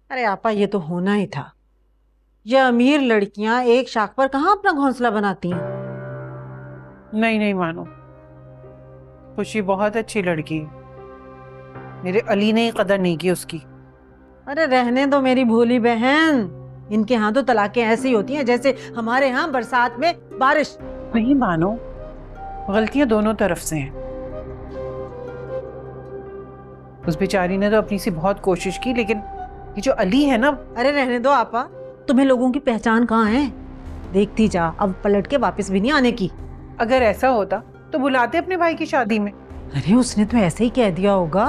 अरे आपा, ये तो होना ही था। ये अमीर लड़कियां एक शाख पर कहाँ अपना घोंसला बनाती हैं। नहीं नहीं मानो, खुशी बहुत अच्छी लड़की है। मेरे अली ने ही कदर नहीं की उसकी। अरे रहने दो मेरी भोली बहन। इनके यहाँ तो तलाकें ऐसी होती हैं जैसे हमारे यहाँ बरसात में बारिश। नहीं मानो, गलतियां दोनों तरफ से हैं। उस बेचारी ने तो अपनी सी बहुत कोशिश की, लेकिन ये जो अली है ना। अरे रहने दो आपा, तुम्हें लोगों की पहचान कहाँ है। देखती जा, अब पलट के वापस भी नहीं आने की। अगर ऐसा होता तो बुलाते अपने भाई की शादी में। अरे उसने तो ऐसे ही कह दिया होगा।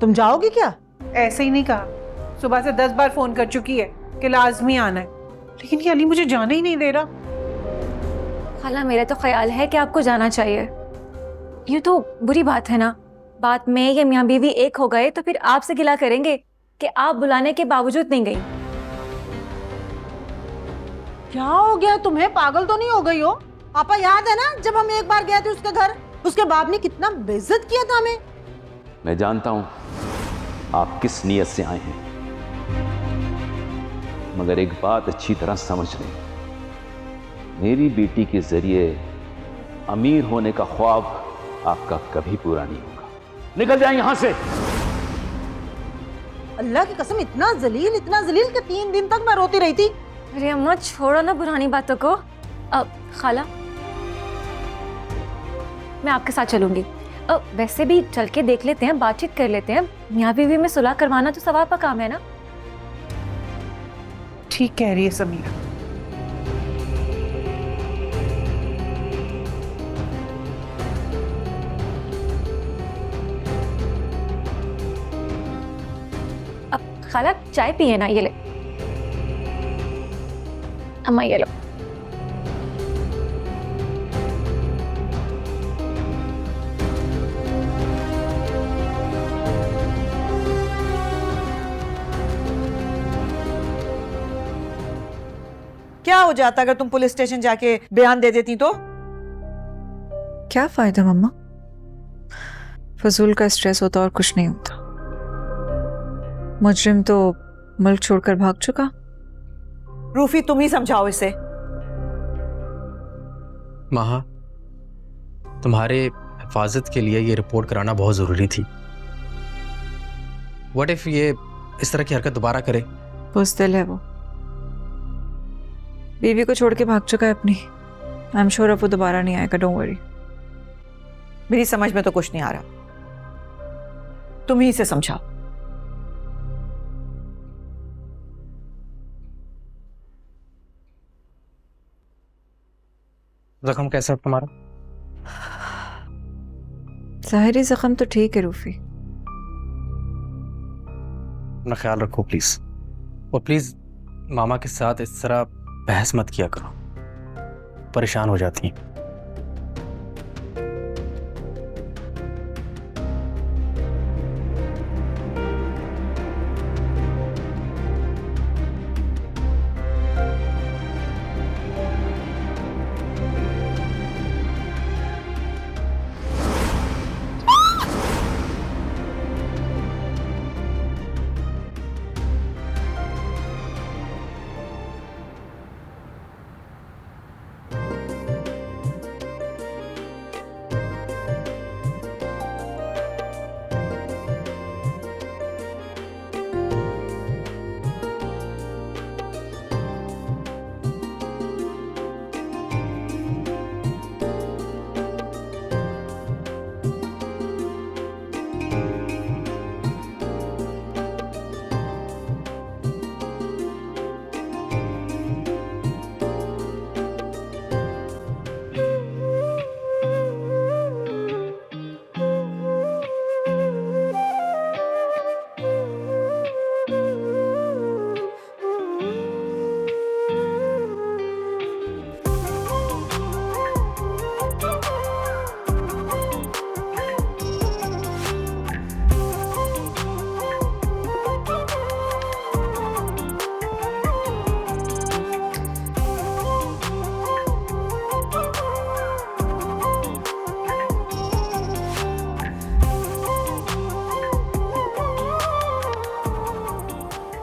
तुम जाओगी क्या? ऐसे ही नहीं कहा, सुबह से 10 बार फोन कर चुकी है कि लाजमी आना है, लेकिन ये अली मुझे जाने ही नहीं दे रहा। खाला, मेरा तो ख्याल है कि आपको जाना चाहिए। ये तो बुरी बात है ना। बात में ये मियाँ बीवी एक हो गए तो फिर आपसे गिला करेंगे कि आप बुलाने के बावजूद नहीं गई। क्या हो गया तुम्हें? पागल तो नहीं हो गई हो? आपा याद है ना जब हम एक बार गए थे उसके घर, उसके बाप ने कितना बेइज्जत किया था हमें। मैं जानता हूं आप किस नीयत से आए हैं, मगर एक बात अच्छी तरह समझ लें, मेरी बेटी के जरिए अमीर होने का ख्वाब आपका कभी पूरा नहीं होगा। निकल जाए यहां से। अल्लाह की कसम, इतना जलील कि 3 दिन तक मैं रोती रही थी। अरे अम्मा, छोड़ो ना पुरानी बातों को। अब खाला, मैं आपके साथ चलूंगी। अब वैसे भी चल के देख लेते हैं, बातचीत कर लेते हैं। मियाँ बीवी में सुलह करवाना तो सवाब का काम है ना। ठीक कह रही है समीरा। अब खाला चाय पिए ना, ये ले। अम्मा ये लो। क्या हो जाता अगर तुम पुलिस स्टेशन जाके बयान दे देती तो? क्या फायदा मम्मा, फजूल का स्ट्रेस होता और कुछ नहीं होता। मुजरिम तो मुल्क छोड़कर भाग चुका। रूफी, तुम ही समझाओ इसे। महा, तुम्हारे हिफाजत के लिए ये रिपोर्ट कराना बहुत ज़रूरी थी। व्हाट इफ ये इस तरह की हरकत दोबारा करे? बुज़दिल है वो, बीवी को छोड़ के भाग चुका है अपनी। आई एम श्योर अब वो दोबारा नहीं आएगा, डोंट वरी। मेरी समझ में तो कुछ नहीं आ रहा, तुम ही इसे समझाओ। जख्म कैसा है तुम्हारा? ज़ाहिरी जख्म तो ठीक है रूफी। अपना ख्याल रखो प्लीज़, और प्लीज़ मामा के साथ इस तरह बहस मत किया करो, परेशान हो जाती हैं।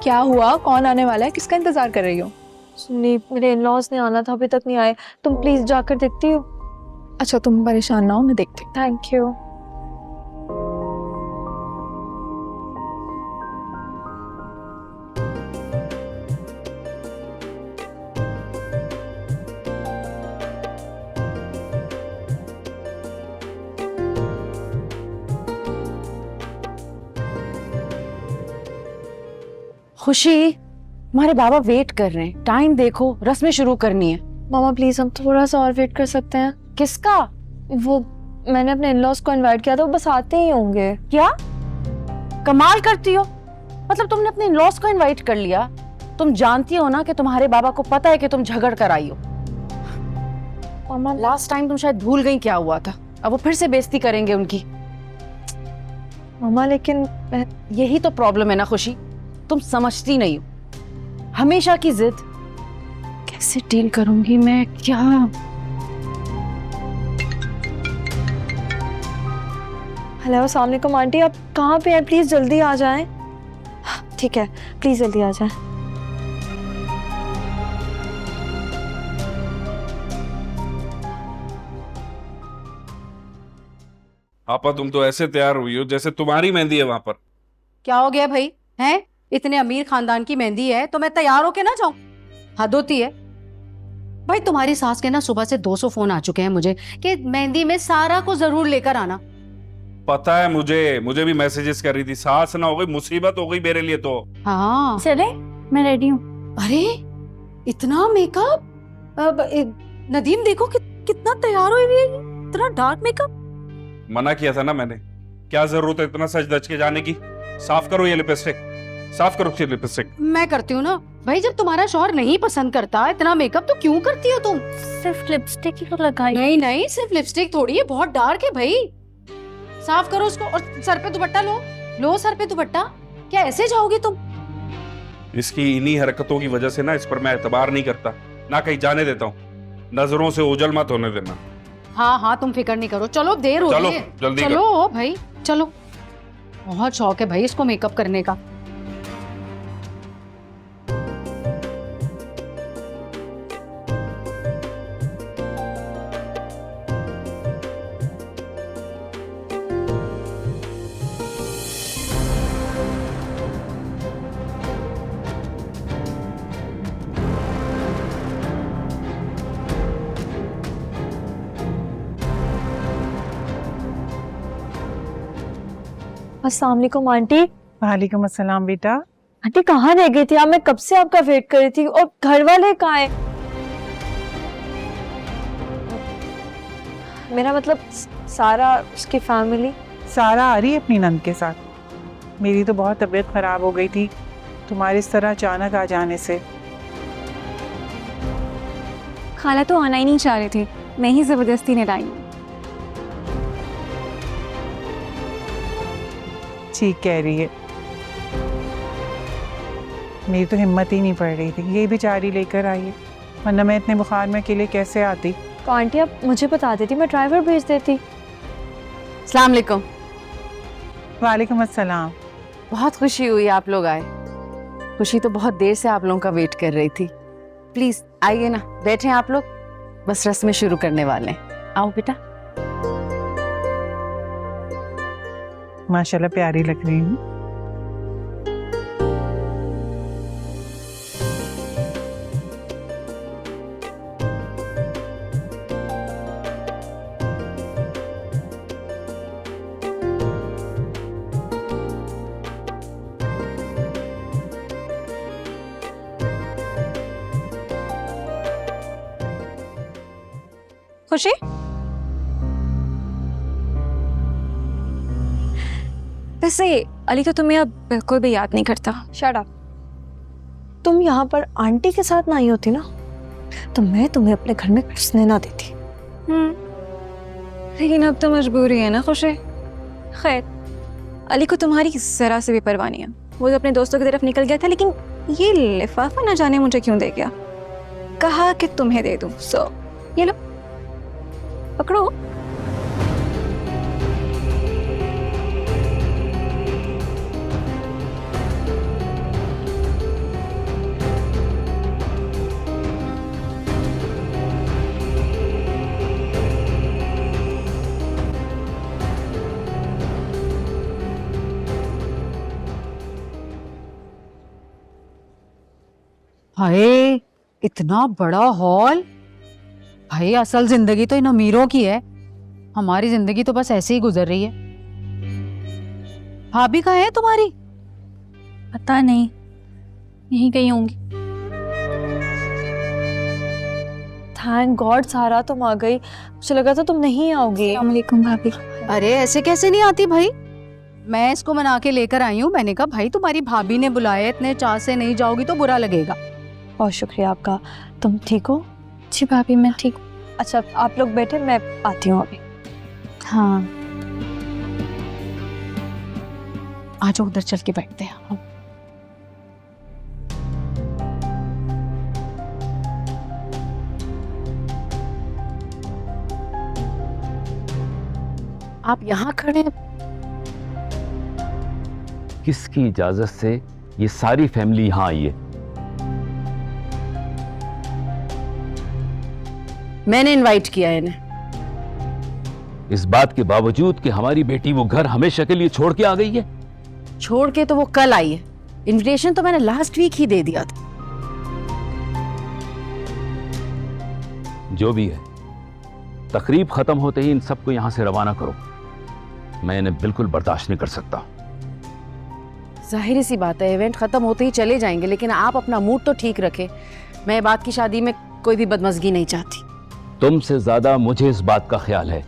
क्या हुआ? कौन आने वाला है? किसका इंतजार कर रही हो? सुनी, मेरे इन-लॉज ने आना था, अभी तक नहीं आए। तुम प्लीज जाकर देखती हो? अच्छा तुम परेशान ना हो, मैं देखती हूँ। Thank you. खुशी, तुम्हारे बाबा वेट कर रहे हैं। टाइम देखो, रस्में शुरू करनी है। मामा प्लीज हम थोड़ा सा और वेट कर सकते हैं? किसका? वो मैंने अपने इन-लॉज को इनवाइट किया था, वो बस आते ही होंगे। क्या कमाल करती हो? मतलब तुमने अपने इन-लॉज को इनवाइट कर लिया? तुम जानती हो ना कि तुम्हारे बाबा को पता है कि तुम झगड़ कर आई हो। मामा लास्ट टाइम तुम शायद भूल गई क्या हुआ था। अब वो फिर से बेइज्जती करेंगे उनकी। मामा लेकिन यही तो प्रॉब्लम है ना खुशी, तुम समझती नहीं हो। हमेशा की जिद। कैसे डील करूंगी मैं? क्या हेलो, अस्सलाम वालेकुम आंटी, आप कहाँ पे हैं? प्लीज जल्दी आ जाएं। ठीक है, प्लीज जल्दी आ जाएं। आपा तुम तो ऐसे तैयार हुई हो जैसे तुम्हारी मेहंदी है वहां पर। क्या हो गया भाई? हैं? इतने अमीर खानदान की मेहंदी है तो मैं तैयार होके ना जाऊं? हद होती है भाई। तुम्हारी सास के ना सुबह से 200 फोन आ चुके हैं मुझे कि मेहंदी में सारा को जरूर लेकर आना। पता है मुझे भी मैसेजेस कर रही थी। सास ना हो गई मुसीबत हो गई मेरे लिए तो। हाँ चले, मैं रेडी हूँ। अरे इतना मेकअप! नदीम देखो कितना तैयार हुई हुई है ये। इतना डार्क मेकअप। मना किया था ना मैंने। क्या जरूरत है इतना सज धज के जाने की? साफ करो ये लिपस्टिक, साफ करो ये लिपस्टिक। मैं करती हूँ ना भाई। जब तुम्हारा शौहर नहीं पसंद करता इतना मेकअप तो क्यों करती हो तुम? सिर्फ लिपस्टिक ही तो लगाई। नहीं नहीं, सिर्फ लिपस्टिक थोड़ी है, बहुत डार्क है भाई। साफ करो उसको और सर पे दुपट्टा लो सर पे दुपट्टा। क्या ऐसे जाओगी तुम? इसकी इन्हीं हरकतों की वजह से ना इस पर मैं एतबार नहीं करता, ना कहीं जाने देता हूँ। नजरों से ओझल मत होने देना। हाँ तुम फिक्र नहीं करो। चलो देर हो चलो, रही है। जल्दी चलो भाई चलो। बहुत शौक है भाई इसको मेकअप करने का। अस्सलाम वालेकुम आंटी। वालेकुम अस्सलाम बेटा। आंटी कहाँ रह गई थी आप? मैं कब से आपका वेट कर रही थी। और घर वाले कहाँ हैं? मेरा मतलब सारा, उसकी फैमिली। सारा आ रही है अपनी नंद के साथ। मेरी तो बहुत तबीयत खराब हो गई थी तुम्हारे इस तरह अचानक आ जाने से। खाला तो आना ही नहीं चाह रही थी, मैं ही जबरदस्ती ने लाई। ठीक कह रही है। मेरी तो हिम्मत ही नहीं पड़ रही थी। ये बेचारी लेकर आई है, वरना मैं इतने बुखार में अकेले कैसे आती। तो आंटी आप मुझे बता देती, मैं ड्राइवर भेज देती। अस्सलाम वालेकुम। वालेकुम अस्सलाम। बहुत खुशी हुई आप लोग आए। खुशी तो बहुत देर से आप लोगों का वेट कर रही थी। प्लीज आइए ना, बैठे आप लोग। बस रस्में शुरू करने वाले हैं। आओ बेटा। माशाल्लाह प्यारी लग रही हूँ। खुशी, वैसे अली तो तुम्हें अब बिल्कुल भी याद नहीं करता। Shut up. तुम यहाँ पर आंटी के साथ ना आई होती ना तो मैं तुम्हें अपने घर में घुसने ना देती। लेकिन अब तो मजबूरी है ना खुशी। खैर, अली को तुम्हारी जरा से भी परवाह नहीं है। वो तो अपने दोस्तों की तरफ निकल गया था, लेकिन ये लिफाफा ना जाने मुझे क्यों दे गया। कहा कि तुम्हें दे दूं, सो ये लो पकड़ो। हाय, इतना बड़ा हॉल। भाई असल जिंदगी तो इन अमीरों की है, हमारी जिंदगी तो बस ऐसे ही गुजर रही है। भाभी कहाँ है तुम्हारी? पता नहीं, यहीं कहीं होंगी। थैंक गॉड सारा तुम आ गई, मुझे लगा था तुम नहीं आओगी। अस्सलाम वालेकुम भाभी। अरे ऐसे कैसे नहीं आती भाई, मैं इसको मना के लेकर आई हूँ। मैंने कहा भाई तुम्हारी भाभी ने बुलाया, इतने चाह से नहीं जाओगी तो बुरा लगेगा। बहुत शुक्रिया आपका। तुम ठीक हो? जी भाभी मैं ठीक हूँ। अच्छा आप लोग बैठे, मैं आती हूँ अभी। हाँ आ जाओ, उधर चल के बैठते हैं। आप यहाँ खड़े हैं? किसकी इजाजत से ये सारी फैमिली यहां आई है? मैंने इनवाइट किया है इन्हें। इस बात के बावजूद कि हमारी बेटी वो घर हमेशा के लिए छोड़ के आ गई है। छोड़ के तो वो कल आई है, इनविटेशन तो मैंने लास्ट वीक ही दे दिया था। जो भी है, तकरीब खत्म होते ही इन सबको यहां से रवाना करो। मैं इन्हें बिल्कुल बर्दाश्त नहीं कर सकता। जाहिर सी बात है, इवेंट खत्म होते ही चले जाएंगे, लेकिन आप अपना मूड तो ठीक रखें। मैं बात की शादी में कोई भी बदमज़गी नहीं चाहती। तुमसे ज्यादा मुझे इस बात का ख्याल है।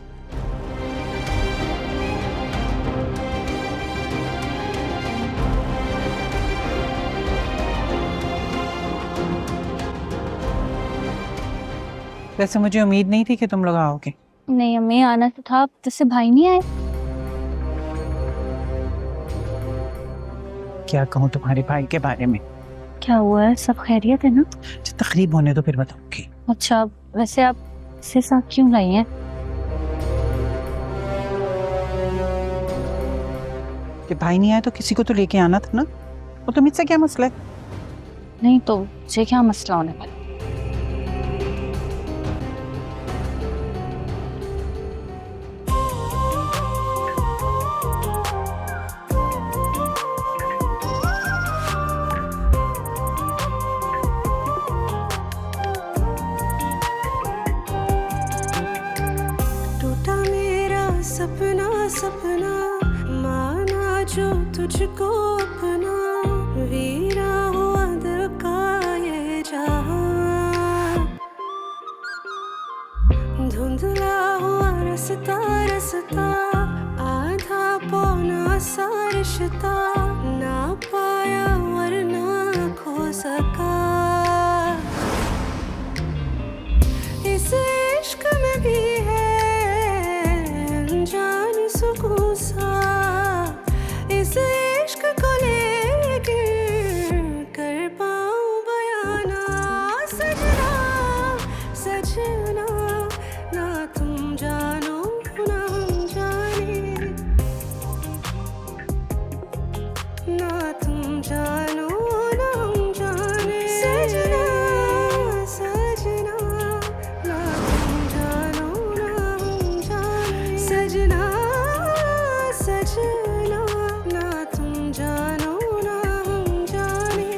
वैसे मुझे उम्मीद नहीं थी कि तुम लोग आओगे। नहीं हमें आना तो था, जैसे भाई नहीं आए। क्या कहूँ तुम्हारे भाई के बारे में? क्या हुआ है, सब खैरियत है ना? तकरीब होने तो फिर बताऊंगी। अच्छा वैसे आप इसे साथ क्यों लाई हैं? कि भाई नहीं आया तो किसी को तो लेके आना था ना। और तुम इससे क्या मसला है? नहीं तो मुझे क्या मसला होने वाला? टूटा मेरा सपना सपना, माना जो तुझको अपना, वीरा हुआ दिल का ये जहां, धुंधला हुआ रास्ता रास्ता, आधा पौना सा रिश्ता, ना पाया वरना खो सका। इस इश्क में भी है अनजान सुकून सा, इस इश्क को लेके कर पाऊं बयाना। सजना सजना, ना तुम जानो ना हम जाने, ना तुम जानो ना हम जाने। सजना सजना, ना तुम जानो ना हम जाने। सजना सजना, ना तुम जानो ना हम जाने।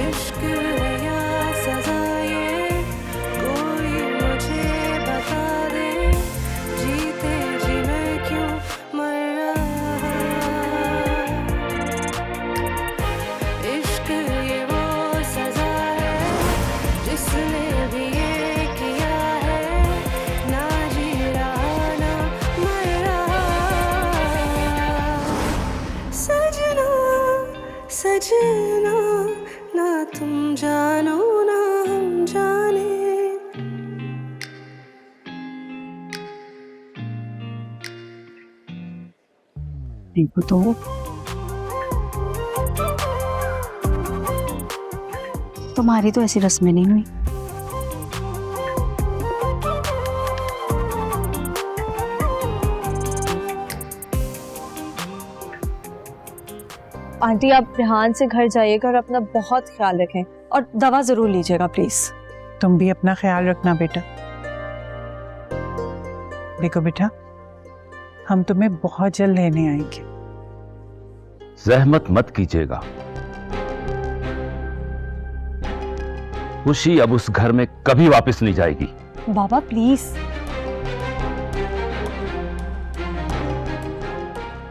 इश्क है या सजा ये, कोई मुझे बता दे, जीते जी मैं क्यों मर रहा। इश्क ये वो सजा है जिसने भी ये किया है, ना जी रहा ना मर रहा। सजना सजना, ना तुम जानो ना हम जाने। देखो तो तुम्हारी तो ऐसी रस्में नहीं हुई। आंटी आप रेहान से घर जाइएगा और अपना बहुत ख्याल रखें, और दवा जरूर लीजिएगा प्लीज। तुम भी अपना ख्याल रखना बेटा। देखो बेटा, हम तुम्हें बहुत जल्द लेने आएंगे। जहमत मत कीजिएगा, खुशी अब उस घर में कभी वापस नहीं जाएगी। बाबा प्लीज।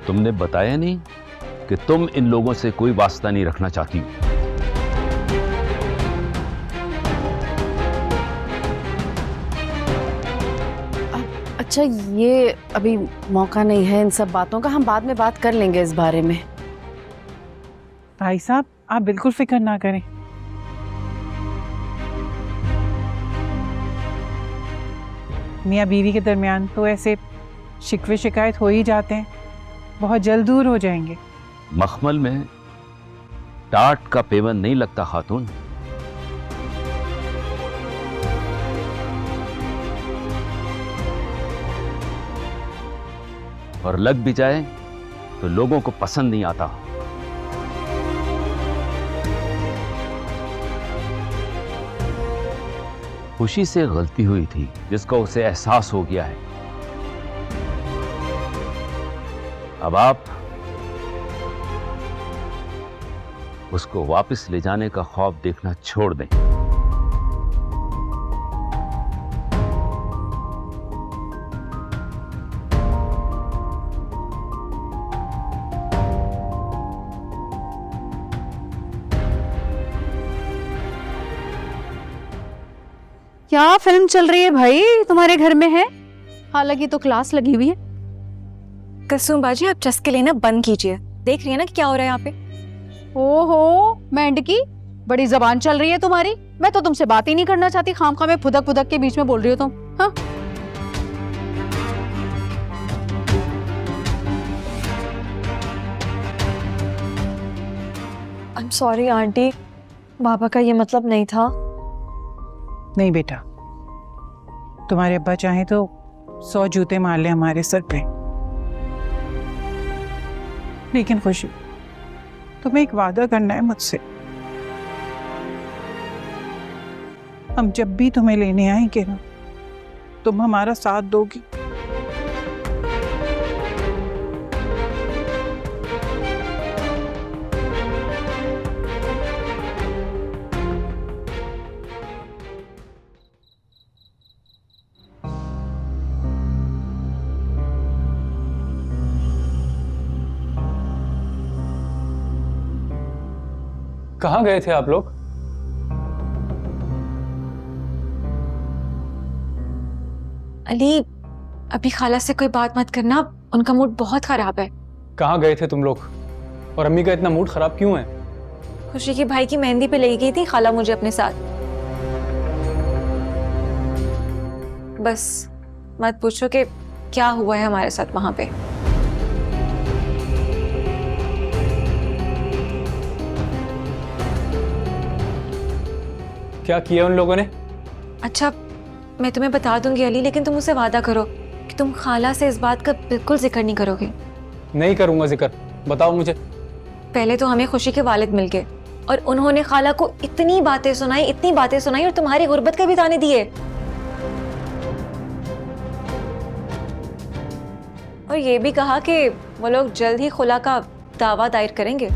तुमने बताया नहीं कि तुम इन लोगों से कोई वास्ता नहीं रखना चाहती हो। अच्छा, ये अभी मौका नहीं है इन सब बातों का, हम बाद में बात कर लेंगे इस बारे में। भाई साहब, आप बिल्कुल फिक्र ना करें। मियाँ बीवी के दरमियान तो ऐसे शिकवे शिकायत हो ही जाते हैं, बहुत जल्द दूर हो जाएंगे। मखमल में टाट का पेवन नहीं लगता खातून। और लग भी जाए तो लोगों को पसंद नहीं आता। खुशी से गलती हुई थी जिसका उसे एहसास हो गया है। अब आप उसको वापस ले जाने का ख्वाब देखना छोड़ दें। क्या फिल्म चल रही है भाई तुम्हारे घर में है? हालांकि तो क्लास लगी हुई है। कसम बाजी, आप चस्के लेना बंद कीजिए। देख रही है ना कि क्या हो रहा है यहाँ पे। ओहो मेंढकी, बड़ी जबान चल रही है तुम्हारी। मैं तो तुमसे बात ही नहीं करना चाहती, खामखा में फुदक फुदक के बीच में बोल रही हो तुम। हाँ आई एम सॉरी आंटी, बाबा का ये मतलब नहीं था। नहीं बेटा, तुम्हारे अब्बा चाहे तो 100 जूते मार ले हमारे सर पे, लेकिन खुशी तुम्हें एक वादा करना है मुझसे। हम जब भी तुम्हें लेने आएंगे ना, तुम हमारा साथ दोगी। कहाँ गए थे आप लोग? अली, अभी खाला से कोई बात मत करना, उनका मूड बहुत खराब है। कहाँ गए थे तुम लोग? और अम्मी का इतना मूड खराब क्यों है? खुशी के भाई की मेहंदी पे ले गई थी खाला मुझे अपने साथ। बस मत पूछो कि क्या हुआ है हमारे साथ वहां पे। क्या किया उन लोगों ने? अच्छा, मैं तुम्हें बता दूंगी अली, लेकिन तुम मुझसे वादा करो कि तुम खाला से इस बात का बिल्कुल जिक्र नहीं करोगे। नहीं करूंगा जिक्र, बताओ मुझे। पहले तो हमें खुशी के वालिद मिल गए और उन्होंने खाला को इतनी बातें सुनाई और तुम्हारी गुर्बत के भी ताने दिए। और ये भी कहा कि वो लोग जल्द ही खुला का दावा दायर करेंगे।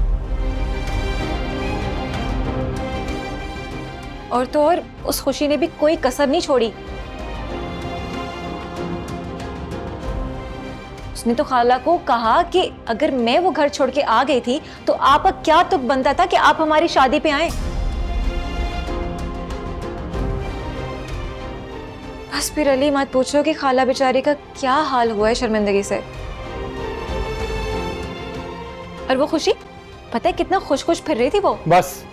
और तो और उस खुशी ने भी कोई कसर नहीं छोड़ी। उसने तो खाला को कहा कि अगर मैं वो घर छोड़ के आ गई थी तो आपका क्या तुक बनता था कि आप हमारी शादी पे आए। बस फिर अली मत पूछो कि खाला बेचारी का क्या हाल हुआ है शर्मिंदगी से। और वो खुशी, पता है कितना खुश खुश फिर रही थी वो। बस,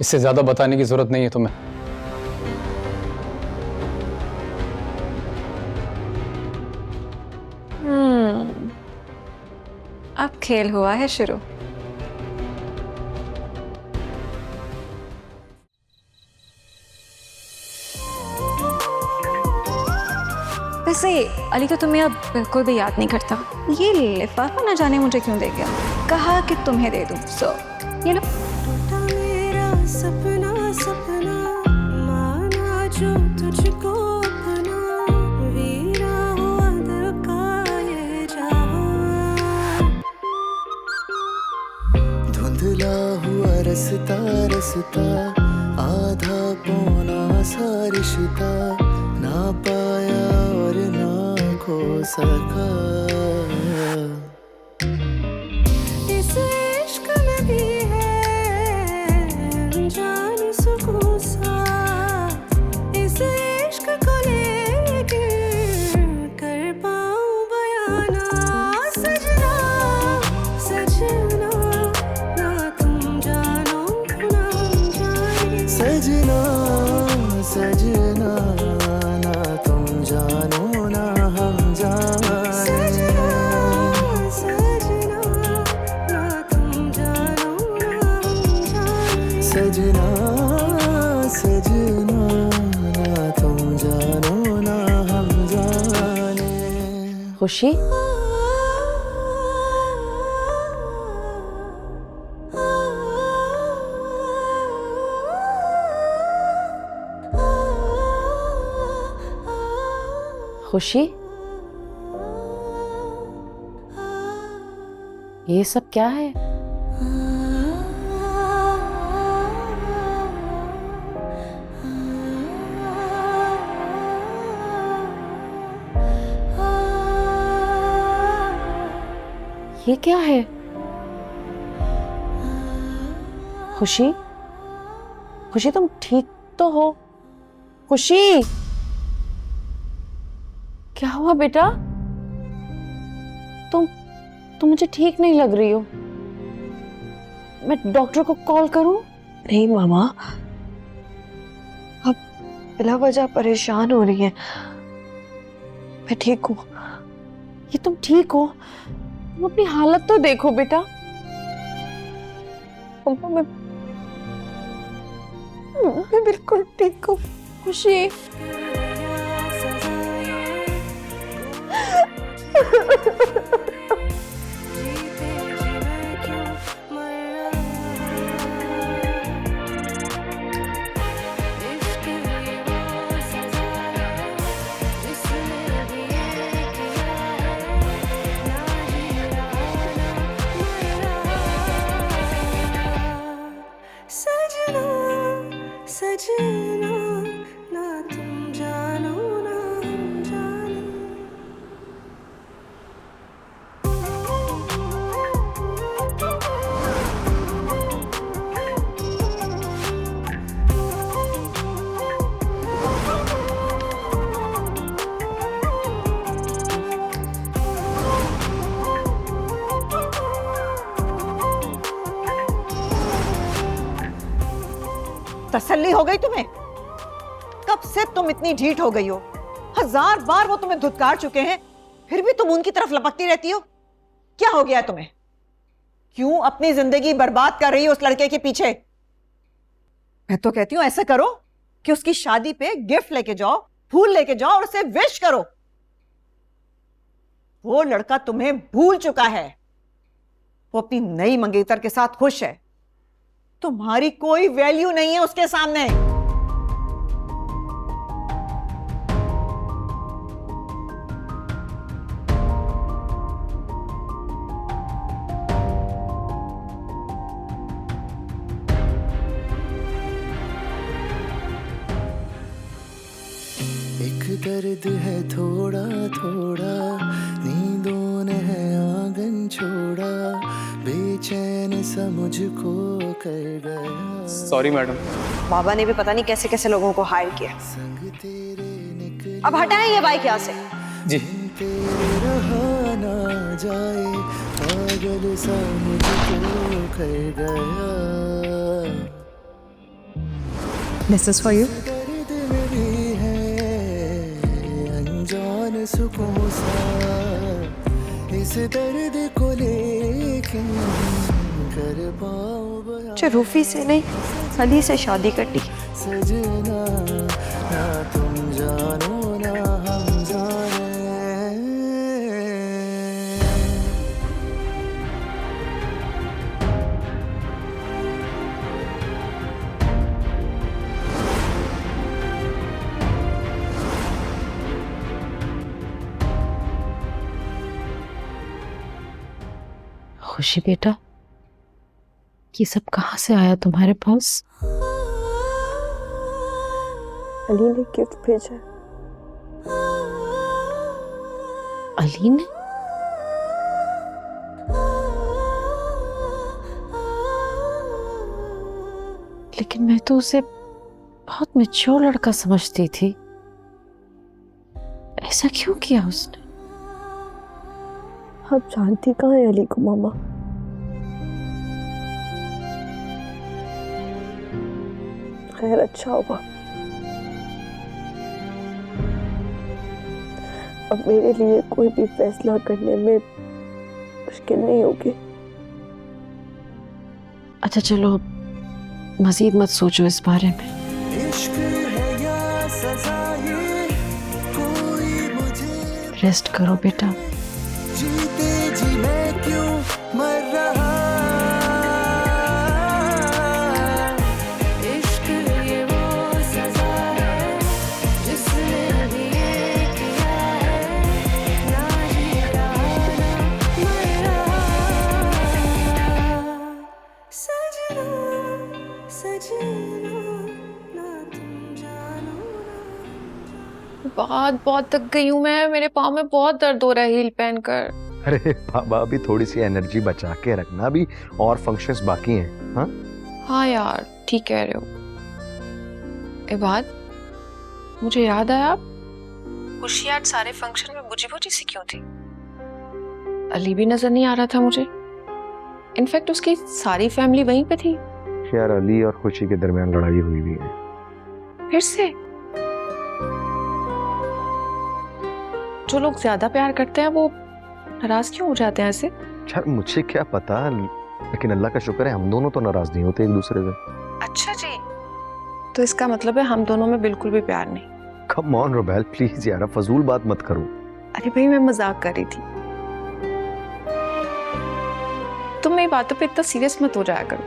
इससे ज्यादा बताने की जरूरत नहीं है तुम्हें। अब खेल हुआ है शुरू। वैसे अली तो तुम्हें अब बिल्कुल भी याद नहीं करता। ये लिफाफा ना जाने मुझे क्यों दे गया, कहा कि तुम्हें दे दूं। सो ये लो। मेरा सपना सपना माना जो तुझको अपना, वीरा हुआ दिल का ये जहां, धुंधला हुआ रस्ता रस्ता सका। इस इश्क में भी है अनजान सुकून सा, इस इश्क को लेके कर पाऊं बयाना। सजना सजना ना तुम जानो ना हम जाने, सजना सजना ना तुम जानो ना हम जाने, सजना सजना ना तुम जानो ना हम जाने, सजना सजना ना तुम जानो ना हम जाने। खुशी, खुशी, ये सब क्या है? ये क्या है? खुशी, खुशी तुम ठीक तो हो? खुशी, क्या हुआ बेटा? तुम मुझे ठीक नहीं लग रही हो। मैं डॉक्टर को कॉल करूं? नहीं मामा, अब बिला वजह परेशान हो रही है। मैं ठीक हूँ। ये तुम ठीक हो? तुम अपनी हालत तो देखो बेटा। मम्मा, मैं बिल्कुल ठीक हूँ। खुशी, सजना सजना ना तुम जानो ना हम जाने। तसल्ली हो गई तुम्हें? कब से तुम इतनी ढीठ हो गई हो? 1000 बार वो तुम्हें धुतकार चुके हैं, फिर भी तुम उनकी तरफ लपकती रहती हो। क्या हो गया तुम्हें? क्यों अपनी जिंदगी बर्बाद कर रही हो उस लड़के के पीछे? मैं तो कहती हूं ऐसा करो कि उसकी शादी पे गिफ्ट लेके जाओ, फूल लेके जाओ और उसे विश करो। वो लड़का तुम्हें भूल चुका है। वो अपनी नई मंगेतर के साथ खुश है। तुम्हारी कोई वैल्यू नहीं है उसके सामने। एक दर्द है थोड़ा थोड़ा, नींदों ने है आंगन छोड़ा, बेचैन सा मुझको कर गया। Sorry madam. बाबा ने भी पता नहीं कैसे कैसे लोगों को हायर किया। संग तेरे निकले अब हटाएं ये बाइक यहाँ से। जी। तेरे रहा ना जाए, पागल सा मुझको कर गया। This is for you. दर्द में भी है अनजान सुकून सा, इस दर्द को लेकिन कर पाऊं बयां। मुझे रूफी से नहीं, अली से शादी करनी। सजना ना तुम जानो ना हम जाने। खुशी बेटा, ये सब कहाँ से आया तुम्हारे पास? अली ने गिफ्ट भेजा। अली ने? लेकिन मैं तो उसे बहुत मैच्योर लड़का समझती थी। ऐसा क्यों किया उसने? आप जानती कहाँ है अली को मामा? खैर अच्छा हुआ, अब मेरे लिए कोई भी फैसला करने में मुश्किल नहीं होगी। अच्छा चलो, मजीद मत सोचो इस बारे में। रेस्ट करो बेटा। बहुत थक गई हूँ मैं, मेरे पाँव में बहुत दर्द हो रहा है हील पहनकर। अरे बाबा, अभी थोड़ी सी एनर्जी बचा के रखना, अभी और फंक्शंस बाकी हैं। हाँ हाँ यार, ठीक कह रहे हो। एक बात, मुझे याद आया, खुशी आज सारे फंक्शन में बुझी बुझी सी क्यों थी? अली भी नजर नहीं आ रहा था मुझे। इनफैक्ट उसकी सारी फैमिली वहीं पे थी। यार, अली और खुशी के दरमियान लड़ाई हुई हुई है फिर से। जो लोग ज्यादा प्यार करते हैं वो नाराज क्यों हो जाते हैं ऐसे? यार मुझे क्या पता, लेकिन अल्लाह का शुक्र है हम दोनों तो नाराज नहीं होते एक दूसरे से। अच्छा जी, तो इसका मतलब है हम दोनों में बिल्कुल भी प्यार नहीं। कम ऑन रुबैल, प्लीज यार, फजूल बात मत करो। अरे भाई, मैं मजाक कर रही थी। तुम मेरी बातों पे इतना सीरियस मत हो जाया करो।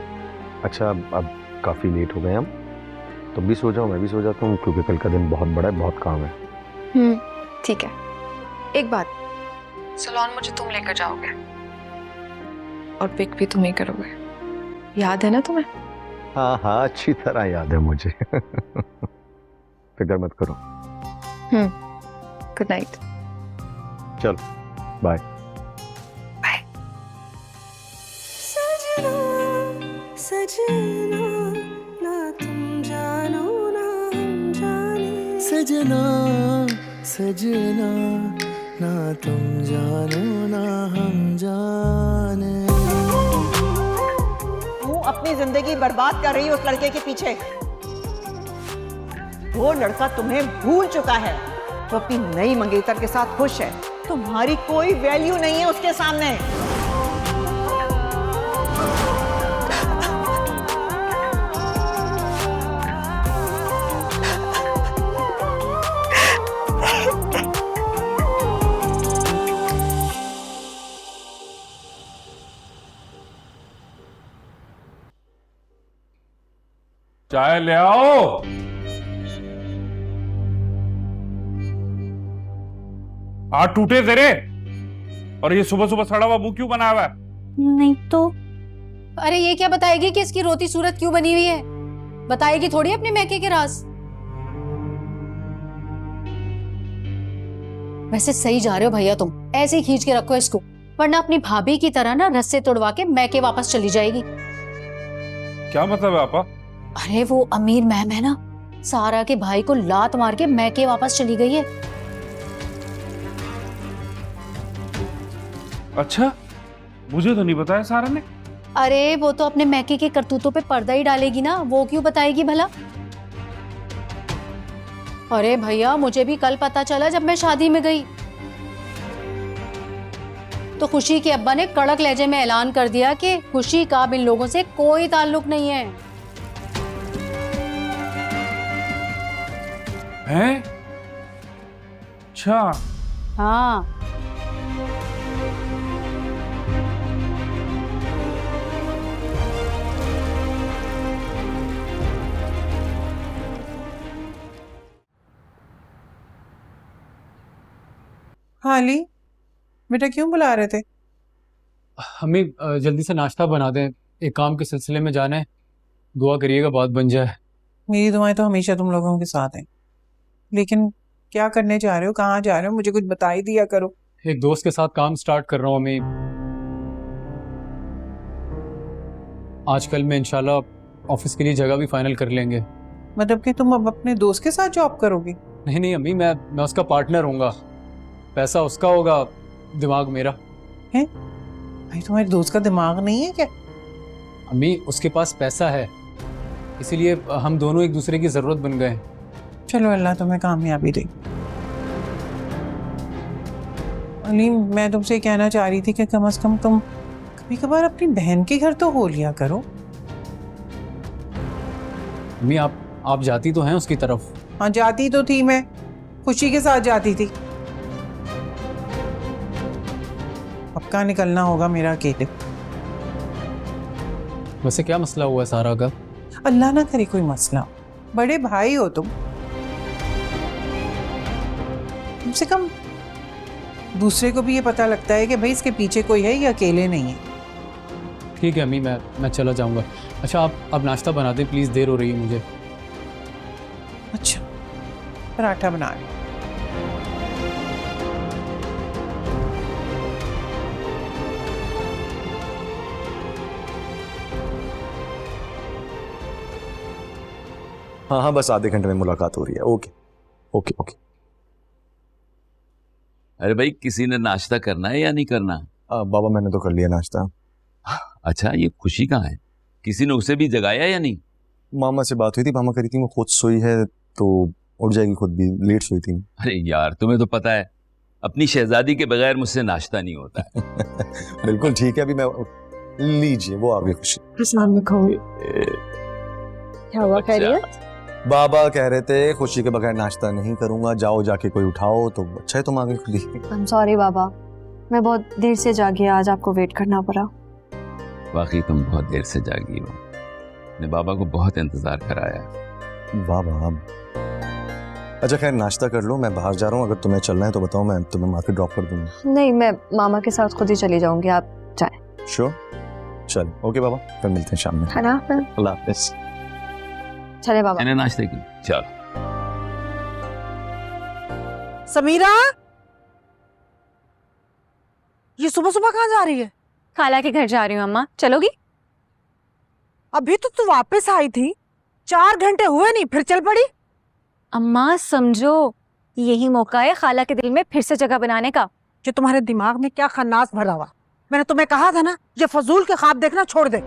अच्छा, अब काफी लेट हो गए हम, तुम भी सो जाओ, मैं भी सो जाता हूँ, क्योंकि कल का दिन बहुत बड़ा है, बहुत काम है। ठीक है। एक बात, सलोन मुझे तुम लेकर जाओगे और पिक भी तुम ही करोगे, याद है ना तुम्हें? हाँ हाँ, अच्छी तरह याद है मुझे। फिक्र मत करो। Good night. चलो बाय। बाय। सजना ना तुम जानो ना हम जाने, सजना सजना ना तुम जानो ना हम जाने। तू अपनी जिंदगी बर्बाद कर रही है उस लड़के के पीछे। वो लड़का तुम्हें भूल चुका है, तो अपनी नई मंगेतर के साथ खुश है। तुम्हारी कोई वैल्यू नहीं है उसके सामने। चाय ले आओ। हाथ टूटे तेरे, और ये सुबह सुबह सड़ा हुआ मुंह क्यों बना हुआ है? नहीं तो अरे ये क्या बताएगी कि इसकी रोती सूरत क्यों बनी हुई है? बताएगी थोड़ी अपने मैके के राज। वैसे सही जा रहे हो भैया तुम, ऐसे ही खींच के रखो इसको, वरना अपनी भाभी की तरह ना रस्से तोड़वा के मैके वापस चली जाएगी। क्या मतलब है आपा? अरे वो अमीर मैम है ना, सारा के भाई को लात मार के मैके वापस चली गई है। अच्छा, मुझे तो नहीं बताया सारा ने। अरे वो तो अपने मैके के करतूतों पे पर्दा ही डालेगी ना, वो क्यों बताएगी भला? अरे भैया, मुझे भी कल पता चला जब मैं शादी में गई, तो खुशी के अब्बा ने कड़क लहजे में ऐलान कर दिया कि खुशी का इन लोगों से कोई ताल्लुक नहीं है। हैं? अच्छा। हाँ, हाँ अली बेटा, क्यों बुला रहे थे? हमें जल्दी से नाश्ता बना दें, एक काम के सिलसिले में जाना है, दुआ करिएगा बात बन जाए। मेरी दुआएं तो हमेशा तुम लोगों के साथ हैं, लेकिन क्या करने जा रहे हो, कहाँ जा रहे हो, मुझे कुछ बता ही दिया करो। एक दोस्त के साथ काम स्टार्ट कर रहा हूँ अम्मी। आजकल में इंशाल्लाह ऑफिस के लिए जगह भी फाइनल कर लेंगे। मतलब कि तुम अब अपने दोस्त के साथ जॉब करोगे? नहीं नहीं अम्मी, मैं उसका पार्टनर होऊंगा। पैसा उसका होगा, दिमाग मेरा। है भाई, तुम्हारे दोस्त का दिमाग नहीं है क्या? अम्मी उसके पास पैसा है, इसीलिए हम दोनों एक दूसरे की जरूरत बन गए। चलो अल्लाह तुम्हें कामयाबी दे। अली, मैं तुमसे कहना चाह रही थी कि कम से कम तुम कभी कभार अपनी बहन के घर तो हो लिया करो। अम्मी आप जाती तो हैं उसकी तरफ? हाँ जाती तो थी, मैं खुशी के साथ जाती थी। अब कहाँ निकलना होगा मेरा अकेले। वैसे क्या मसला हुआ है सारा का? अल्लाह ना करे कोई मसला हो। बड़े भाई हो तुम, कम से कम दूसरे को भी ये पता लगता है कि भाई इसके पीछे कोई है, ये अकेले नहीं है। ठीक है अम्मी, मैं चला जाऊंगा। अच्छा आप अब नाश्ता बना दें प्लीज़, देर हो रही है मुझे। अच्छा पराठा बना लो। हाँ हाँ, बस आधे घंटे में मुलाकात हो रही है। Okay okay okay. अरे भाई, किसी ने नाश्ता करना है या नहीं करना? बाबा मैंने तो कर लिया नाश्ता। अच्छा, ये खुशी कहाँ है? किसी ने उसे भी जगाया या नहीं? मामा से बात हुई थी, मामा कह रही थी वो खुद सोई है तो उठ जाएगी, खुद भी लेट सोई थी। अरे यार, तुम्हें तो पता है अपनी शहजादी के बगैर मुझसे नाश्ता नहीं होता है। बिल्कुल ठीक है, अभी मैं लीजिए, वो आ गई खुशी। क्या हुआ, खैरियत? बाबा कह रहे थे खुशी के बगैर नाश्ता नहीं करूंगा, जाओ जाके कोई उठाओ। तो अच्छा है तुम आ गई खुली। आई एम सॉरी बाबा, मैं बहुत देर से जागी, आज आपको वेट करना पड़ा। वाकई तुम बहुत देर से जागी हो, ने बाबा को बहुत इंतजार कराया। बाबा अच्छा खैर नाश्ता कर लो, मैं बाहर जा रहा हूँ, अगर तुम्हें चलना है तो बताओ, मैं तुम्हें मार्केट ड्रॉप कर दूंगा। नहीं, मैं मामा के साथ खुद ही चली जाऊंगी, आप जाएं। श्योर, चल ओके बाबा, फिर मिलते हैं शाम में। है ना? अल्लाह हाफिज। चले बाबा। मैंने नाश्ते की। चल समीरा, ये सुबह सुबह कहाँ जा रही है? खाला के घर जा रही हूँ अम्मा, चलोगी? अभी तो तू वापस आई थी, 4 घंटे हुए नहीं, फिर चल पड़ी। अम्मा समझो, यही मौका है खाला के दिल में फिर से जगह बनाने का। कि तुम्हारे दिमाग में क्या खन्नास भरा हुआ। मैंने तुम्हें कहा था ना, ये फजूल के ख्वाब देखना छोड़ दे।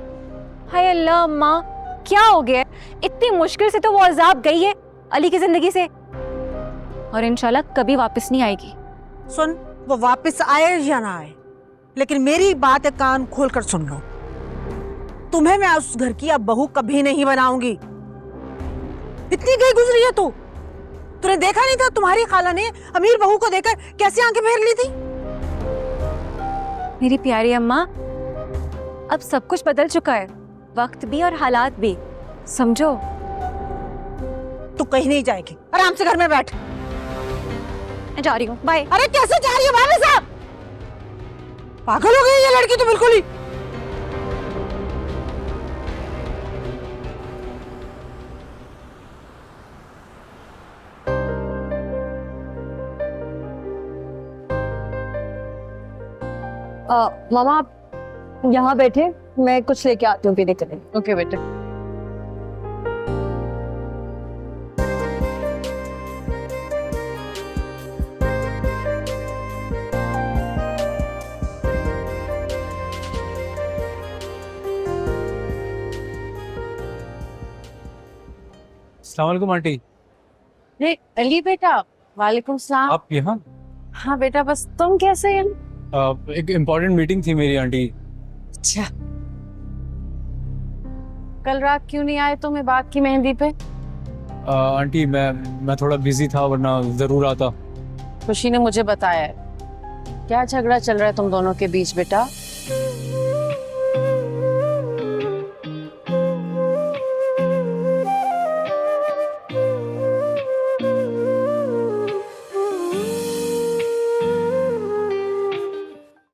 हाय अल्लाह अम्मा, क्या हो गया? इतनी मुश्किल से तो वो अजाब गई है अली की जिंदगी से, और इंशाल्लाह कभी वापस नहीं आएगी। सुन, वो वापस आए या ना आए, लेकिन मेरी बात है, कान खोल कर सुन लो। तुम्हें मैं उस घर की अब बहू कभी नहीं बनाऊंगी। इतनी गई गुजरी है तू। तूने देखा नहीं था तुम्हारी खाला ने अमीर बहू को देखकर कैसी आंखें फेर ली थी? मेरी प्यारी अम्मा, अब सब कुछ बदल चुका है, वक्त भी और हालात भी, समझो। तू कहीं नहीं जाएगी, आराम से घर में बैठ। मैं जा रही हूँ, बाय। अरे कैसे जा रही है भाभी साहब? पागल हो गई ये लड़की तो बिल्कुल ही। मामा आप यहाँ बैठे, मैं कुछ लेके आती हूँ पीने के लिए। ओके बेटे। अस्सलाम वालेकुम आंटी। अरे अली बेटा, वालेकुम सलाम। आप यहाँ? हाँ बेटा, बस तुम कैसे हैं? एक इम्पोर्टेंट मीटिंग थी मेरी आंटी। अच्छा, कल रात क्यों नहीं आए तुम बात की मेहंदी पे? आंटी मैं थोड़ा बिजी था, वरना जरूर आता। खुशी ने मुझे बताया है। क्या झगड़ा चल रहा है तुम दोनों के बीच बेटा?